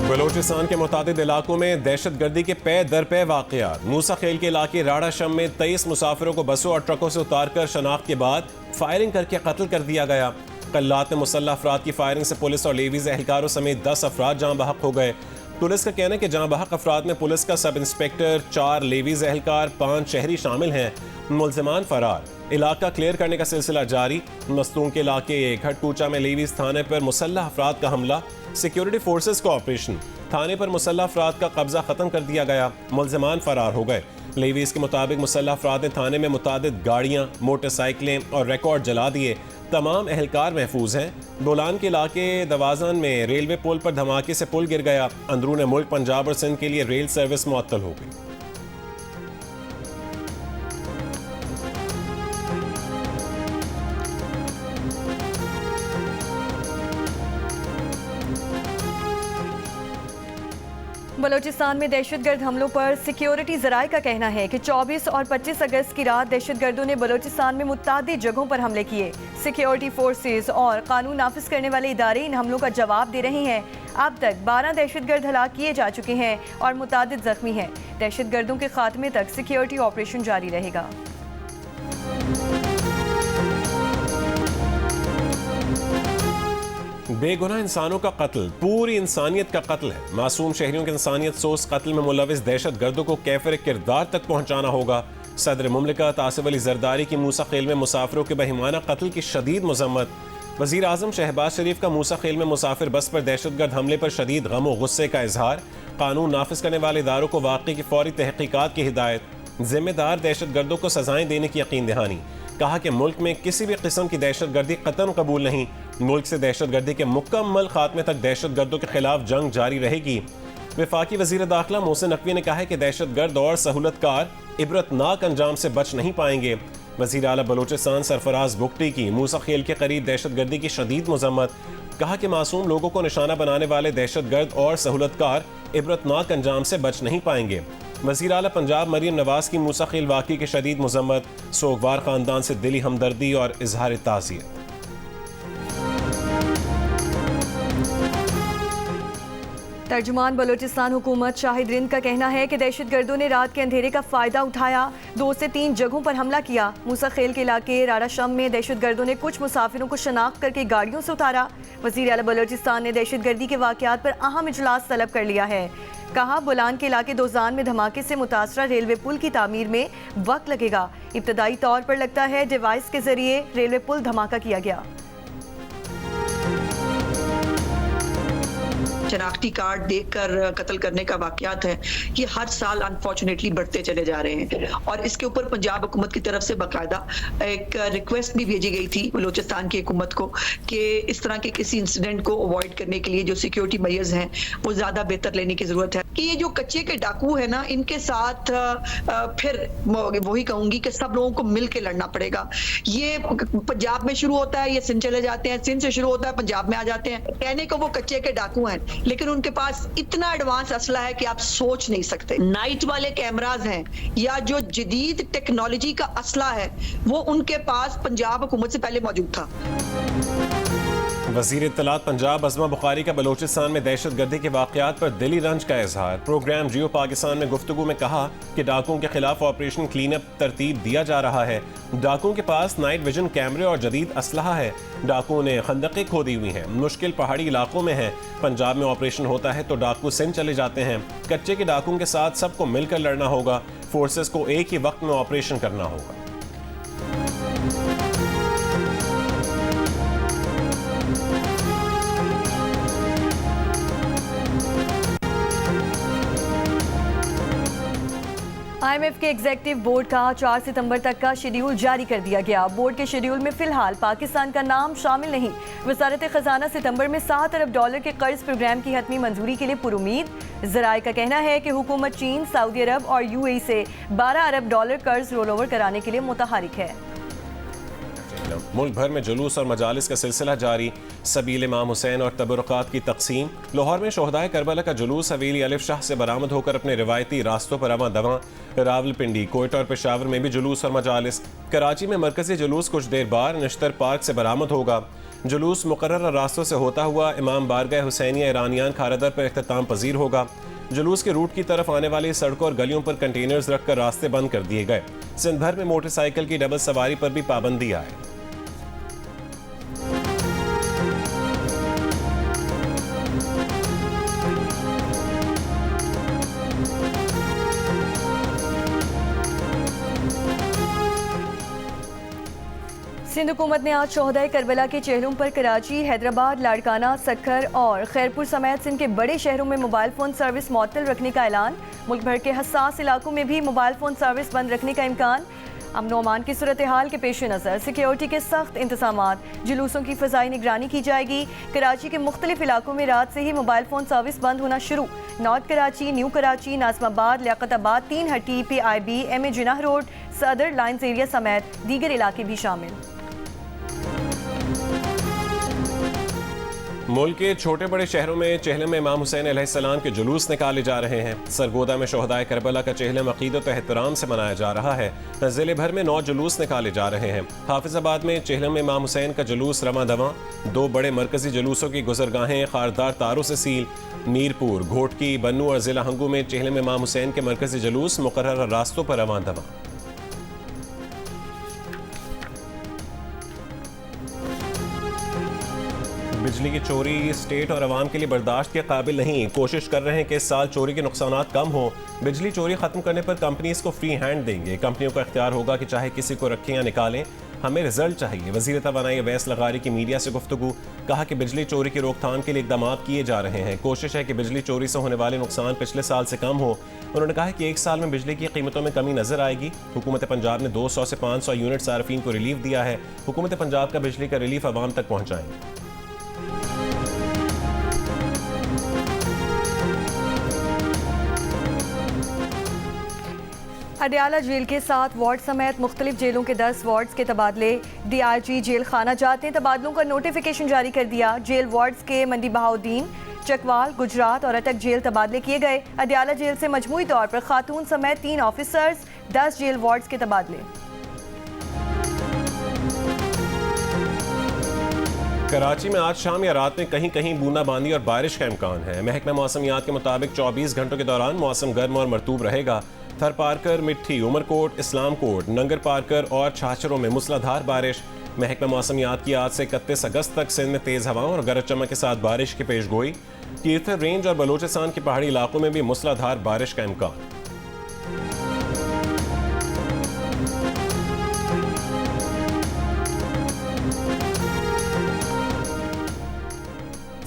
बलोचिस्तान के मुतादिद इलाकों में दहशत गर्दी के पे दर पे वाक़यात। मूसा खेल के इलाके राड़ा शम में 23 मुसाफिरों को बसों और ट्रकों से उतार कर शनाख्त के बाद फायरिंग करके कत्ल कर दिया गया। कल्लात में मुसल्लह अफराद की फायरिंग से पुलिस और लेवीज एहलकारों समेत 10 अफराद जाँ बहक हो गए। पुलिस का कहना है कि जाँ बहक अफराद में पुलिस का सब इंस्पेक्टर, 4 लेवीज एहलकार, 5 शहरी शामिल हैं। मुल्ज़िमान फरार। इलाका क्लियर करने का सिलसिला जारी। मस्तूम के इलाके घटकूचा में लेवीज थाने पर मुसल्लह अफराद का हमला। सिक्योरिटी फोर्सेस का ऑपरेशन। थाने पर मुसल्लह अफराद का कब्जा खत्म कर दिया गया। मुल्ज़िमान फरार हो गए। लेवीज के मुताबिक मुसल्लह अफराद ने थाने में मुतादिद गाड़ियाँ, मोटरसाइकिलें और रिकॉर्ड जला दिए। तमाम एहलकार महफूज हैं। बोलान के इलाके दवाजन में रेलवे पुल पर धमाके से पुल गिर गया। अंदरून मुल्क पंजाब और सिंध के लिए रेल सर्विस मुअत्तल हो गई। बलोचिस्तान में दहशतगर्द हमलों पर सिक्योरिटी ज़राए का कहना है कि 24 और 25 अगस्त की रात दहशतगर्दों ने बलोचिस्तान में मुतादिद जगहों पर हमले किए। सिक्योरिटी फोर्सेस और कानून नाफिज करने वाले इदारे इन हमलों का जवाब दे रहे हैं। अब तक 12 दहशतगर्द हलाक किए जा चुके हैं और मुतादिद जख्मी हैं। दहशतगर्दों के खात्मे तक सिक्योरिटी ऑपरेशन जारी रहेगा। बेगुनाह इंसानों का कत्ल पूरी इंसानियत का कत्ल है। मासूम शहरियों के इंसानियत सोच कत्ल में मुलविस दहशत गर्दों को कैफर किरदार तक पहुँचाना होगा। सदर मुमलिकत आसिफ अली जरदारी की मूसा खेल में मुसाफिरों के बहिमाना कत्ल की शदीद मजम्मत। वज़ीर आज़म शहबाज शरीफ का मूसा खेल में मुसाफिर बस पर दहशतगर्द हमले पर शदीद गम व गुस्से का इजहार। कानून नाफिज करने वाले इदारों को वाक़े की फौरी तहकीकात की हिदायत। जिम्मेदार दहशत गर्दों को सजाएं देने की यकीन दहानी। कहा कि मुल्क में किसी भी किस्म की दहशत गर्दी कतन कबूल नहीं। मुल्क से दहशत गर्दी के मुकम्मल खात्मे तक दहशत गर्दों के खिलाफ जंग जारी रहेगी। वफाकी वज़ीर दाखिला मोहसिन नकवी ने कहा है कि दहशत गर्द और सहूलतकार इबरतनाक अंजाम से बच नहीं पाएंगे। वज़ीर आला बलोचिस्तान सरफराज बुगटी की मूसा खेल के करीब दहशत गर्दी की शदीद मजम्मत। कहा कि मासूम लोगों को निशाना बनाने वाले दहशत गर्द और सहूलतकार इबरतनाक अंजाम से बच नहीं पाएंगे। वज़ीर आला पंजाब मरीम नवाज की मूसा खेल वाक़ई की शदीद मजम्मत। सोगवार ख़ानदान से दिली हमदर्दी और इजहार ताज़ियत। तर्जुमान बलोचिस्तान हुकूमत शाहिद रिंद का कहना है कि दहशतगर्दों ने रात के अंधेरे का फ़ायदा उठाया 2 से 3 जगहों पर हमला किया। मूसा खेल के इलाके राड़ा शम में दहशतगर्दों ने कुछ मुसाफिरों को शनाख्त करके गाड़ियों से उतारा। वज़ीर आला बलोचिस्तान ने दहशतगर्दी के वाक़यात पर अहम इजलास तलब कर लिया है। कहा बोलान के इलाके दोजान में धमाके से मुतासरा रेलवे पुल की तामीर में वक्त लगेगा। इब्तदाई तौर पर लगता है डिवाइस के जरिए रेलवे पुल धमाका किया गया। शनाख्ती कार्ड देखकर कत्ल करने का वाकयात है, ये हर साल अनफॉर्चुनेटली बढ़ते चले जा रहे हैं। और इसके ऊपर पंजाब हुकूमत की तरफ से बाकायदा एक रिक्वेस्ट भी भेजी गई थी बलूचिस्तान की हुकूमत को कि इस तरह के किसी इंसिडेंट को अवॉइड करने के लिए जो सिक्योरिटी मेजर्स हैं वो ज़्यादा बेहतर लेने की ज़रूरत है। कि ये जो कच्चे के डाकू है ना, इनके साथ फिर वही कहूँगी कि सब लोगों को मिल के लड़ना पड़ेगा। ये पंजाब में शुरू होता है, ये सिंध चले जाते हैं, सिंध से शुरू होता है, पंजाब में आ जाते हैं। कहने को वो कच्चे के डाकू हैं, लेकिन उनके पास इतना एडवांस असला है कि आप सोच नहीं सकते। नाइट वाले कैमरास हैं या जो जदीद टेक्नोलॉजी का असला है वो उनके पास पंजाब हुकूमत से पहले मौजूद था। वज़ीर इत्तलात पंजाब अज़मा बुखारी का बलोचिस्तान में दहशत गर्दी के वाक़यात पर दिली रंज का इजहार। प्रोग्राम जियो पाकिस्तान में गुफ्तगू में कहा कि डाकुओं के खिलाफ ऑपरेशन क्लीन अप तरतीब दिया जा रहा है। डाकुओं के पास नाइट विजन कैमरे और जदीद असलहा है। डाकुओं ने खंदकें खोदी हुई हैं, मुश्किल पहाड़ी इलाकों में हैं। पंजाब में ऑपरेशन होता है तो डाकू सिंध चले जाते हैं। कच्चे के डाकुओं के साथ सबको मिलकर लड़ना होगा। फोर्सेस को एक ही वक्त में ऑपरेशन करना होगा। IMF के एग्जीक्यूटिव बोर्ड का 4 सितंबर तक का शेड्यूल जारी कर दिया गया। बोर्ड के शेड्यूल में फिलहाल पाकिस्तान का नाम शामिल नहीं। वजारत खजाना सितंबर में $7 अरब के कर्ज प्रोग्राम की हतमी मंजूरी के लिए पुरुमीद। ज़राए का कहना है कि हुकूमत चीन, सऊदी अरब और UAE से $12 अरब कर्ज रोल ओवर कराने के लिए मुतहरिक है। मुल्क भर में जुलूस और मजालिस का सिलसिला जारी। सबील इमाम हुसैन और तबरुकात की तकसीम। लाहौर में शोहदाए करबला का जुलूस हवेली अलिफ शाह से बरामद होकर अपने रिवायती रास्तों पर रवां दवां। रावलपिंडी, कोयटा और पेशावर में भी जुलूस और मजालिस। कराची में मरकजी जुलूस कुछ देर बाद नश्तर पार्क से बरामद होगा। जुलूस मुकर्रर रास्तों से होता हुआ इमाम बारगाह हुसैनिया ईरानियान खारदर पर इख्तिताम पजीर होगा। जुलूस के रूट की तरफ आने वाली सड़कों और गलियों पर कंटेनर्स रखकर रास्ते बंद कर दिए गए। सिंध भर में मोटरसाइकिल की डबल सवारी पर भी पाबंदी आए। सिंध हुकूमत ने आज शोहदाए करबला के चेहरों पर कराची, हैदराबाद, लाड़काना, सक्खर और खैरपुर समेत सिंध के बड़े शहरों में मोबाइल फ़ोन सर्विस मुअत्तल रखने का ऐलान। मुल्क भर के हसास इलाकों में भी मोबाइल फ़ोन सर्विस बंद रखने का इम्कान। अमन व अमान की सूरत हाल के पेश नज़र सिक्योरिटी के सख्त इंतजामात, जुलूसों की फ़ज़ाई निगरानी की जाएगी। कराची के मुख्तलिफ इलाकों में रात से ही मोबाइल फ़ोन सर्विस बंद होना शुरू। नॉर्थ कराची, न्यू कराची, नाज़िमाबाद, लियाकताबाद, तीन हट्टी, PIB, MA जिनाह रोड, सदर लाइन्स एरिया समेत दीगर इलाके भी शामिल। मुल्क के छोटे बड़े शहरों में चेहलम में इमाम हुसैन अलैहिस्सलाम के जुलूस निकाले जा रहे हैं। सरगोदा में शोहदाए करबला का चेहलम अकीदत व एहतराम से मनाया जा रहा है। ज़िले भर में 9 जुलूस निकाले जा रहे हैं। हाफिजाबाद में चेहलम में इमाम हुसैन का जुलूस रवां दवां। 2 बड़े मरकजी जुलूसों की गुजरगाहें खारदार तारों से सील। मीरपुर, घोटकी, बन्नू और ज़िला हंगू में चेहलम में इमाम हुसैन के मरकजी जुलूस मुकर्रर रास्तों पर रवां दवां। बिजली की चोरी स्टेट और अवाम के लिए बर्दाश्त के काबिल नहीं। कोशिश कर रहे हैं कि इस साल चोरी के नुकसानात कम हो। बिजली चोरी खत्म करने पर कंपनीज को फ्री हैंड देंगे। कंपनियों का इख्तियार होगा कि चाहे किसी को रखें या निकालें, हमें रिजल्ट चाहिए। वज़ीर तवानाई अवैस लगारी की मीडिया से गुफ्तगू, कहा कि बिजली चोरी की रोकथाम के लिए इक़दाम किए जा रहे हैं। कोशिश है कि बिजली चोरी से होने वाले नुकसान पिछले साल से कम हो। उन्होंने कहा कि 1 साल में बिजली की कीमतों में कमी नजर आएगी। हुकूमत पंजाब ने 200 से 500 यूनिट सार्फिन को रिलीफ दिया है। हुकूमत पंजाब का बिजली का रिलीफ अवाम तक पहुँचाएंगे। अडयाला जेल के 7 वार्ड समेत मुख्तलिफ जेलों के 10 वार्ड्स के तबादले। DIG जेल खाना जात ने तबादलों का नोटिफिकेशन जारी कर दिया। जेल वार्ड्स के मंडी बहाउद्दीन, चकवाल, गुजरात और अटक जेल तबादले किए गए। अडयाला जेल से मजमूई तौर पर खातून समेत 3 ऑफिसर्स, 10 जेल वार्ड्स के तबादले। कराची में आज शाम या रात में कहीं कहीं बूंदाबांदी और बारिश का इम्कान है। महकमा मौसमियात के मुताबिक 24 घंटों के दौरान मौसम गर्म और मरतूब रहेगा। थर पारकर, मिट्टी, उमरकोट, इस्लाम कोट, नंगर पारकर और छाछरों में मूसलाधार बारिश। महकमा मौसमियात की आज से 31 अगस्त तक सिंध में तेज़ हवाओं और गरज चमक के साथ बारिश की पेशगोई। कीर्थर रेंज और बलोचिस्तान के पहाड़ी इलाकों में भी मूसलाधार बारिश का इम्कान।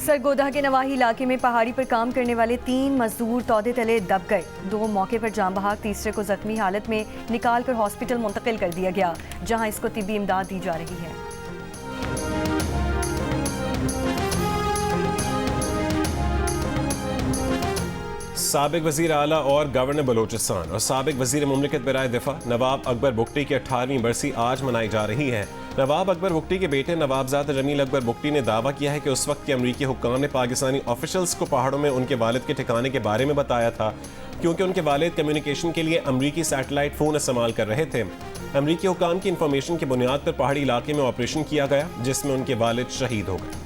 सरगोदा के नवाही इलाके में पहाड़ी पर काम करने वाले 3 मजदूर तौदे तले दब गए। 2 मौके पर जान बहाक, तीसरे को जख्मी हालत में निकाल कर हॉस्पिटल मुंतकिल कर दिया गया, जहां इसको तिब्बी इमदाद दी जा रही है। साबिक वज़ीर आला और गवर्नर बलोचिस्तान और साबिक वज़ीर मुमलिकत बराए दिफा नवाब अकबर बुगटी की 18वीं बरसी आज मनाई जा रही है। नवाब अकबर बुगटी के बेटे नवाबजादा जमील अकबर बुगटी ने दावा किया है कि उस वक्त के अमरीकी हुक्काम ने पाकिस्तानी ऑफिशल्स को पहाड़ों में उनके वालिद के ठिकाने के बारे में बताया था, क्योंकि उनके वालिद कम्युनिकेशन के लिए अमरीकी सैटेलाइट फ़ोन इस्तेमाल कर रहे थे। अमरीकी हुक्काम की इंफॉर्मेशन की बुनियाद पर पहाड़ी इलाके में ऑपरेशन किया गया, जिसमें उनके वालिद शहीद हो गए।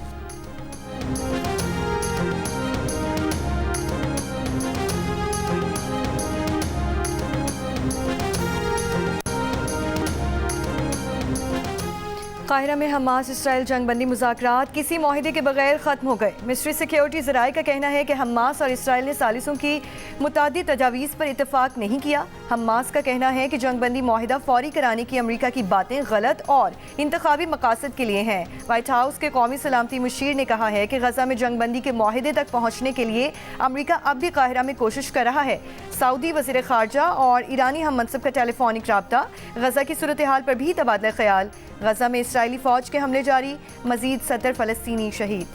काहिरा में हमास इसराइल जंगबंदी मुज़ाकरात किसी मुआहदे के बगैर ख़त्म हो गए। मिस्री सिक्योरिटी ज़राए का कहना है कि हमास और इसराइल ने सालिसों की मुतादिद तजावीज़ पर इतफाक़ नहीं किया। हमास का कहना है कि जंगबंदी मुआहदा फौरी कराने की अमरीका की बातें गलत और इंतखाबी मकासद के लिए हैं। वाइट हाउस के कौमी सलामती मुशीर ने कहा है कि गजा में जंगबंदी के मुआहदे तक पहुँचने के लिए अमरीका अब भी काहिरा में कोशिश कर रहा है। सऊदी वज़ीर ख़ारजा और ईरानी हम मनसब का टेलीफोनिक रब्ता, गजा की सूरत हाल पर भी तबादला ख्याल। गजा में इसराइली फौज के हमले जारी, मजीद 70 फ़लस्तीनी शहीद।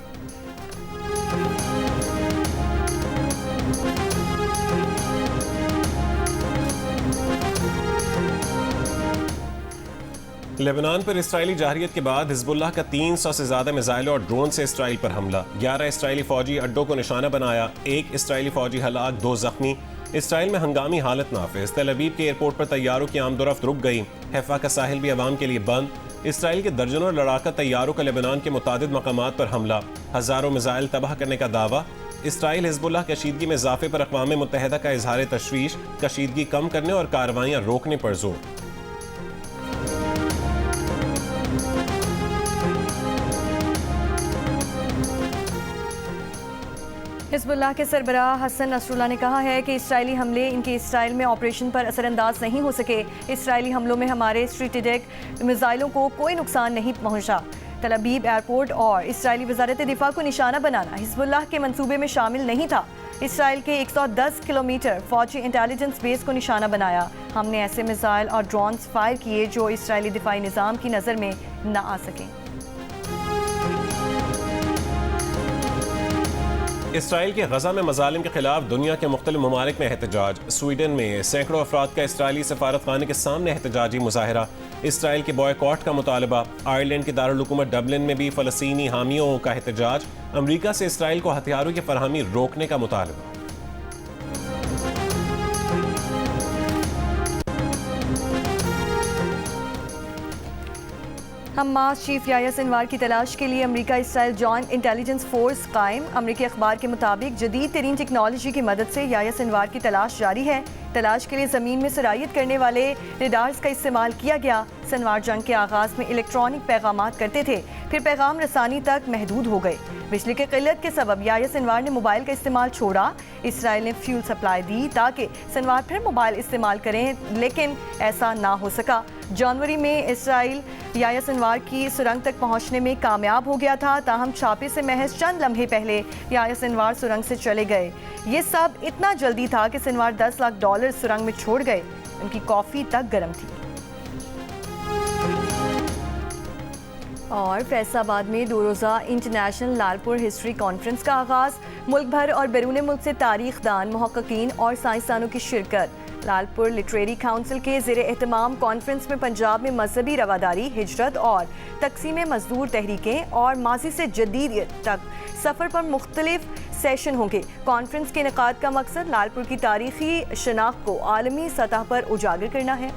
लेबनान पर इसराइली जारहियत के बाद हिजबुल्लाह का 300 से ज़्यादा मिसाइलों और ड्रोन से इसराइल पर हमला। 11 इसराइली फौजी अड्डों को निशाना बनाया, 1 इसराइली फौजी हलाक, 2 जख्मी। इसराइल में हंगामी हालत नाफिज। तेल अवीव के एयरपोर्ट पर तैयारों की आमदोरफ्त रुक गई। हैफा का साहिल भी अवाम के लिए बंद। इसराइल के दर्जनों लड़ाका तैयारों का लेबनान के मुतादिद मकामात पर हमला, हजारों मिसाइल तबाह करने का दावा। इसराइल हिजबुल्लाह कशीदगी में इजाफे पर अक़वाम मुत्तहिदा का इजहार तशवीश, कशीदगी कम करने और कार्रवाइयाँ रोकने पर जोर। हिजबुल्लाह के सरबराह हसन नसरुल्लाह ने कहा है कि इसराइली हमले इनके इसराइल में ऑपरेशन पर असरअंदाज नहीं हो सके। इसराइली हमलों में हमारे स्ट्रेटेजिक मिसाइलों को कोई नुकसान नहीं पहुंचा। तल अबीब एयरपोर्ट और इसराइली वजारत दिफा को निशाना बनाना हिजबुल्लाह के मंसूबे में शामिल नहीं था। इसराइल के 110 किलोमीटर फौजी इंटेलिजेंस बेस को निशाना बनाया। हमने ऐसे मिसाइल और ड्रोन्स फायर किए जो इसराइली दिफाई निज़ाम की नज़र में न आ सकें। इसराइल के गजा में मजालिम के खिलाफ दुनिया के मुख्तलिफ ममालिक में एहतजाज। स्वीडन में सैकड़ों अफराद का इसराइली सफारतखाने के सामने एहतजाजी मुजाहरा। इसराइल के बॉयकॉट का मुतालबा। आयरलैंड की दारुल हुकूमत डबलिन में भी फ़लस्तीनी हामियों का एहतजाज। अमरीका से इसराइल को हथियारों की फरहमी रोकने का मुतालबा। हमास चीफ याह्या सिनवार की तलाश के लिए America Israel joint intelligence force कायम। अमेरिकी अखबार के मुताबिक जदीद तरीन टेक्नोलॉजी की मदद से याह्या सिनवार की तलाश जारी है। तलाश के लिए ज़मीन में सरायत करने वाले रेडार्स का इस्तेमाल किया गया। सिनवार जंग के आगाज़ में इलेक्ट्रॉनिक पैगामात करते थे, फिर पैगाम रसानी तक महदूद हो गए। बिजली की किल्लत के सबब याह्या सिनवार ने मोबाइल का इस्तेमाल छोड़ा। इसराइल ने फ्यूल सप्लाई दी ताकि सिनवार फिर मोबाइल इस्तेमाल करें, लेकिन ऐसा ना हो सका। जनवरी में इसराइल याह्या सिनवार की सुरंग तक पहुंचने में कामयाब हो गया था, ताहम छापे से महज चंद लम्हे पहले याह्या सिनवार सुरंग से चले गए। ये सब इतना जल्दी था कि सिनवार $10 लाख सुरंग में छोड़ गए। उनकी कॉफ़ी तक गर्म थी। और फैसलाबाद में 2 रोज़ा इंटरनेशनल लालपुर हिस्ट्री कॉन्फ्रेंस का आगाज़। मुल्क भर और बैरून मुल्क से तारीखदान, मुहक्किकीन और साइंसदानों की शिरकत। लालपुर लिटरेरी काउंसिल के ज़ेरे एहतमाम कॉन्फ्रेंस में पंजाब में मजहबी रवादारी, हिजरत और तकसीम मजदूर तहरीकें और माजी से जदीदियत तक सफ़र पर मुख्तलिफ सेशन होंगे। कॉन्फ्रेंस के इनेकाद का मकसद लालपुर की तारीखी शनाख्त को आलमी सतह पर उजागर करना है।